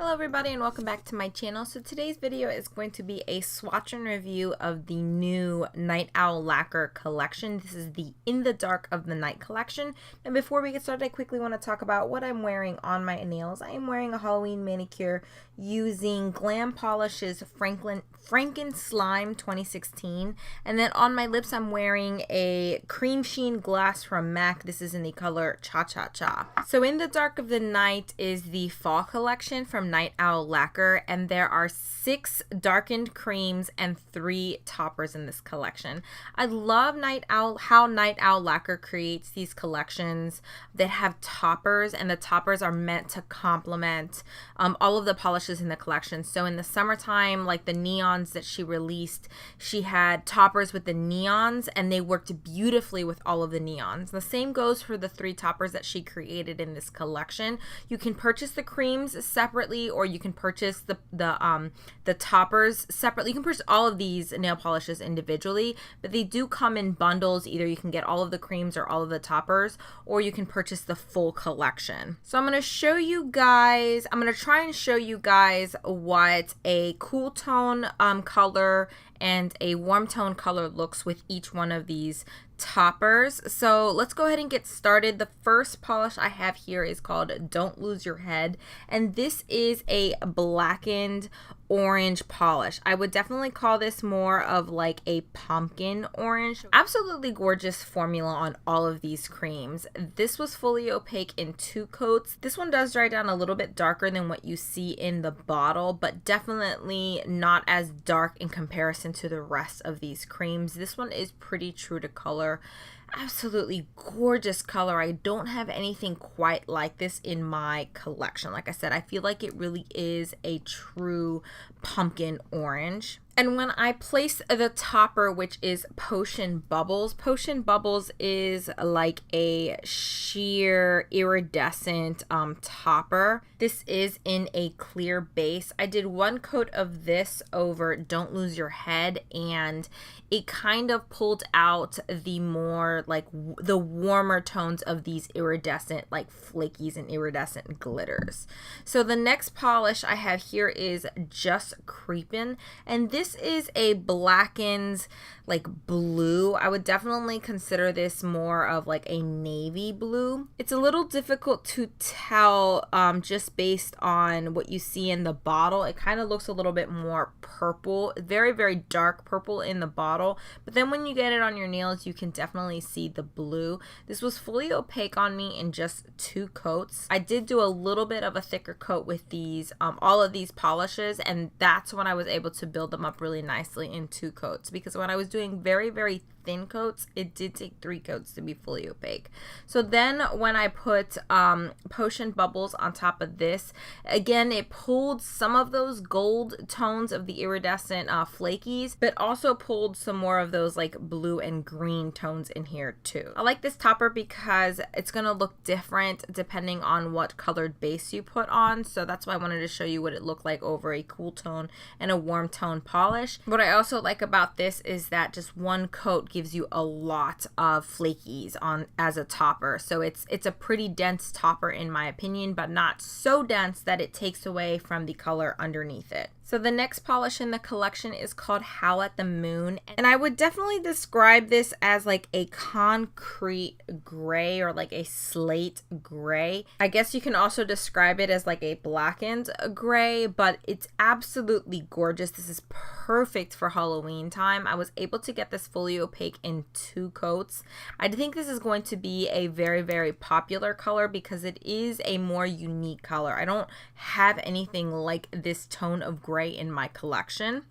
Hello everybody and welcome back to my channel. So today's video is going to be a swatch and review of the new Night Owl Lacquer collection. This is the In the Dark of the Night collection. And before we get started, I quickly want to talk about what I'm wearing on my nails. I am wearing a Halloween manicure using Glam Polish's Frankenslime 2016. And then on my lips, I'm wearing a Cremesheen glass from MAC. This is in the color Cha Cha Cha. So In the Dark of the Night is the fall collection from Night Owl Lacquer, and there are 6 darkened creams and 3 toppers in this collection. I love how Night Owl Lacquer creates these collections that have toppers, and the toppers are meant to complement all of the polishes in the collection. So in the summertime, like the neons that she released, she had toppers with the neons, and they worked beautifully with all of the neons. The same goes for the 3 toppers that she created in this collection. You can purchase the creams separately, or you can purchase the toppers separately. You can purchase all of these nail polishes individually, but they do come in bundles. Either you can get all of the creams or all of the toppers, or you can purchase the full collection. So I'm going to show you guys, I'm going to try and show you guys what a cool tone color and a warm tone color looks with each one of these toppers. So let's go ahead and get started. The first polish I have here is called Don't Lose Your Head, and this is a blackened orange polish. I would definitely call this more of like a pumpkin orange. Absolutely gorgeous formula on all of these creams. This was fully opaque in 2 coats. This one does dry down a little bit darker than what you see in the bottle, but definitely not as dark in comparison to the rest of these creams. This one is pretty true to color. Absolutely gorgeous color. I don't have anything quite like this in my collection. Like I said, I feel like it really is a true pumpkin orange. And when I place the topper, which is Potion Bubbles is like a sheer iridescent topper. This is in a clear base. I did 1 coat of this over Don't Lose Your Head, and it kind of pulled out the more like the warmer tones of these iridescent like flakies and iridescent glitters. So the next polish I have here is Just Creepin', and this is a blackened like blue. I would definitely consider this more of like a navy blue. It's a little difficult to tell just based on what you see in the bottle. It kind of looks a little bit more purple, very, very dark purple in the bottle, but then when you get it on your nails, you can definitely see the blue. This was fully opaque on me in just 2 coats. I did do a little bit of a thicker coat with these, all of these polishes, and that's when I was able to build them up really nicely in 2 coats, because when I was doing very, very thin coats, it did take 3 coats to be fully opaque. So then when I put Potion Bubbles on top of this, again, it pulled some of those gold tones of the iridescent flakies, but also pulled some more of those like blue and green tones in here too. I like this topper because it's gonna look different depending on what colored base you put on, so that's why I wanted to show you what it looked like over a cool tone and a warm tone polish. What I also like about this is that just 1 coat gives you a lot of flakies on as a topper. So it's a pretty dense topper in my opinion, but not so dense that it takes away from the color underneath it. So the next polish in the collection is called Howl at the Moon, and I would definitely describe this as like a concrete gray or like a slate gray. I guess you can also describe it as like a blackened gray, but it's absolutely gorgeous. This is perfect for Halloween time. I was able to get this fully opaque in 2 coats. I think this is going to be a very, very popular color because it is a more unique color. I don't have anything like this tone of gray in my collection.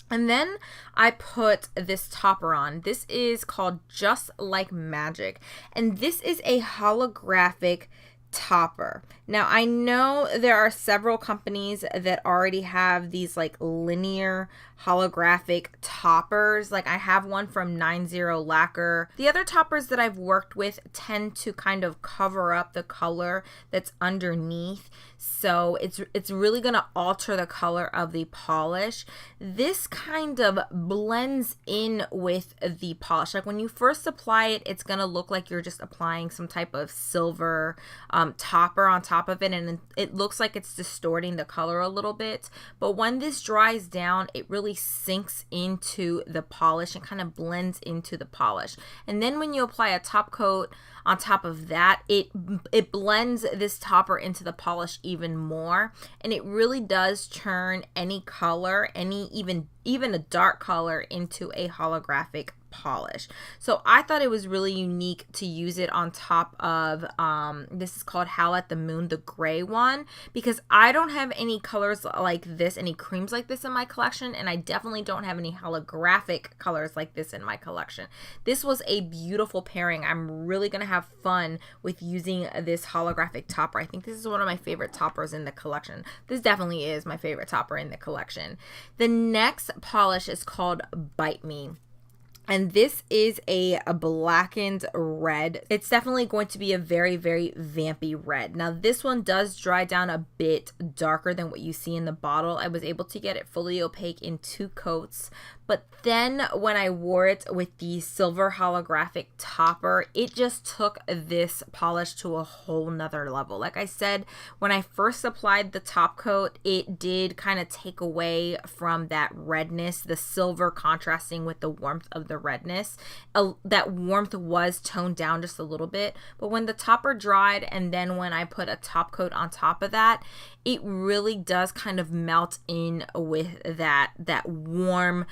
And then I put this topper on. This is called Just Like Magic, and this is a holographic topper. Now I know there are several companies that already have these like linear holographic toppers. Like I have one from 90 Lacquer. The other toppers that I've worked with tend to kind of cover up the color that's underneath. So it's really going to alter the color of the polish. This kind of blends in with the polish. Like when you first apply it, it's going to look like you're just applying some type of silver topper on top of it, and it looks like it's distorting the color a little bit. But when this dries down, it really sinks into the polish and kind of blends into the polish. And then when you apply a top coat on top of that, it blends this topper into the polish even more, and it really does turn any color, even a dark color, into a holographic polish. So I thought it was really unique to use it on top of this is called Howl at the Moon, the gray one, because I don't have any colors like this, any creams like this in my collection, and I definitely don't have any holographic colors like this in my collection. This was a beautiful pairing. I'm really gonna have fun with using this holographic topper. I think this is one of my favorite toppers in the collection. This definitely is my favorite topper in the collection. The next polish is called Bite Me. And this is a blackened red. It's definitely going to be a very, very vampy red. Now this one does dry down a bit darker than what you see in the bottle. I was able to get it fully opaque in 2 coats. But then when I wore it with the silver holographic topper, it just took this polish to a whole nother level. Like I said, when I first applied the top coat, it did kind of take away from that redness, the silver contrasting with the warmth of the redness. That warmth was toned down just a little bit. But when the topper dried and then when I put a top coat on top of that, it really does kind of melt in with that warm,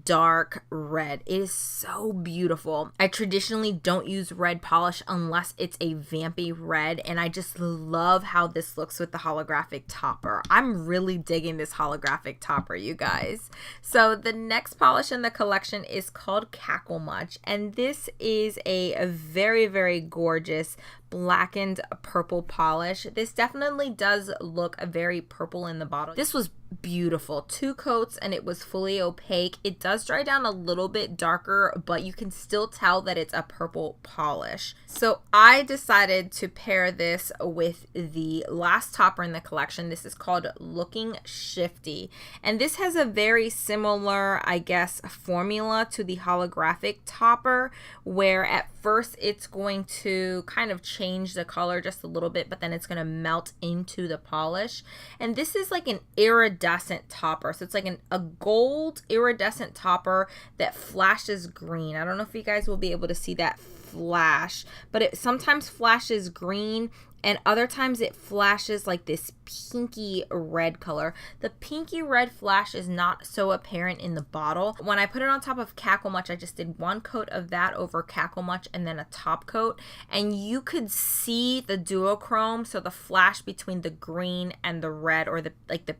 dark red. It is so beautiful. I traditionally don't use red polish unless it's a vampy red, and I just love how this looks with the holographic topper. I'm really digging this holographic topper, you guys. So the next polish in the collection is called Cackle Much, and this is a very, very gorgeous blackened purple polish. This definitely does look very purple in the bottle. This was beautiful. 2 coats and it was fully opaque. It does dry down a little bit darker, but you can still tell that it's a purple polish. So I decided to pair this with the last topper in the collection. This is called Looking Shifty, and this has a very similar, I guess, formula to the holographic topper, where at first it's going to kind of change the color just a little bit, but then it's going to melt into the polish. And this is like an iridescent topper, so it's like a gold iridescent topper that flashes green. I don't know if you guys will be able to see that flash, but it sometimes flashes green and other times it flashes like this pinky red color. The pinky red flash is not so apparent in the bottle. When I put it on top of Cackle Much, I just did 1 coat of that over Cackle Much and then a top coat, and you could see the duochrome, so the flash between the green and the red, or the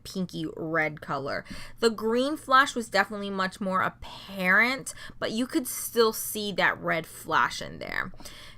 pinky red color. The green flash was definitely much more apparent, but you could still see that red flash in there.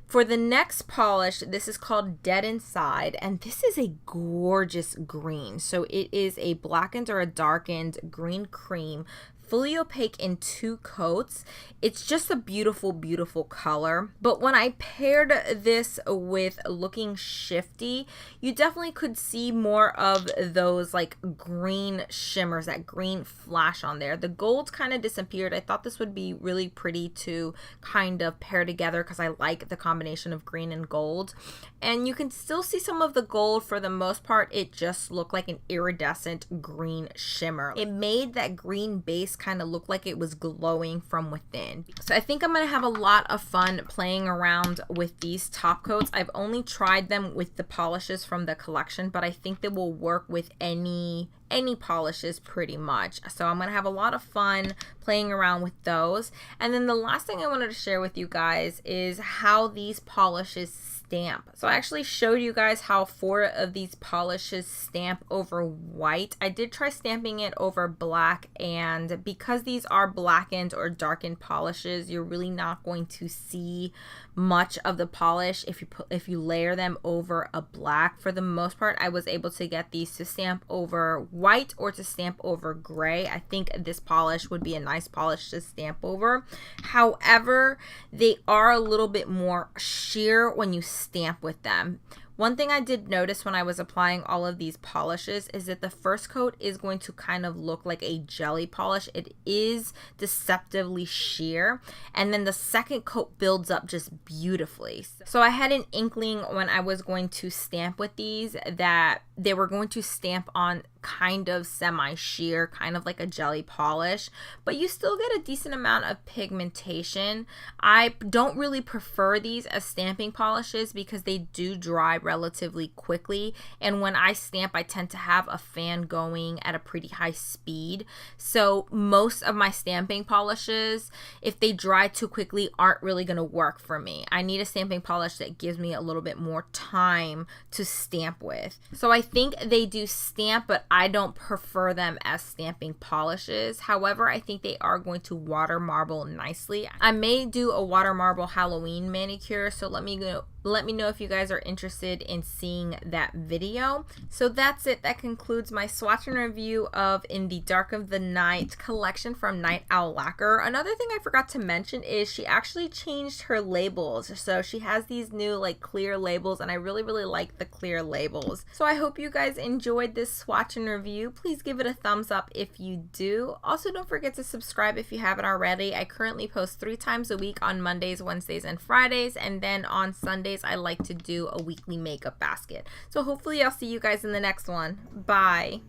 For the next polish, this is called Dead Inside, and this is a gorgeous green. So it is a blackened or a darkened green cream, fully opaque in 2 coats. It's just a beautiful, beautiful color. But when I paired this with Looking Shifty, you definitely could see more of those like green shimmers, that green flash on there. The gold kind of disappeared. I thought this would be really pretty to kind of pair together because I like the combination of green and gold. And you can still see some of the gold. For the most part, it just looked like an iridescent green shimmer. It made that green base kind of look like it was glowing from within. So I think I'm going to have a lot of fun playing around with these top coats. I've only tried them with the polishes from the collection, but I think they will work with any polishes pretty much. So I'm going to have a lot of fun playing around with those. And then the last thing I wanted to share with you guys is how these polishes stamp. So I actually showed you guys how 4 of these polishes stamp over white. I did try stamping it over black, and because these are blackened or darkened polishes, you're really not going to see much of the polish if you layer them over a black. For the most part, I was able to get these to stamp over white or to stamp over gray. I think this polish would be a nice polish to stamp over. However, they are a little bit more sheer when you stamp with them. One thing I did notice when I was applying all of these polishes is that the first coat is going to kind of look like a jelly polish. It is deceptively sheer, and then the second coat builds up just beautifully. So I had an inkling when I was going to stamp with these that they were going to stamp on kind of semi-sheer, kind of like a jelly polish, but you still get a decent amount of pigmentation. I don't really prefer these as stamping polishes because they do dry relatively quickly, and when I stamp I tend to have a fan going at a pretty high speed, so most of my stamping polishes, if they dry too quickly, aren't really going to work for me. I need a stamping polish that gives me a little bit more time to stamp with. So I think they do stamp, but I don't prefer them as stamping polishes. However, I think they are going to water marble nicely. I may do a water marble Halloween manicure, so let me know if you guys are interested in seeing that video. So that's it. That concludes my swatch and review of In the Dark of the Night collection from Night Owl Lacquer. Another thing I forgot to mention is she actually changed her labels. So she has these new like clear labels, and I really like the clear labels. So I hope you guys enjoyed this swatch and review. Please give it a thumbs up if you do. Also, don't forget to subscribe if you haven't already. I currently post 3 times a week on Mondays, Wednesdays, and Fridays, and then on Sundays I like to do a weekly makeup basket. So hopefully I'll see you guys in the next one. Bye.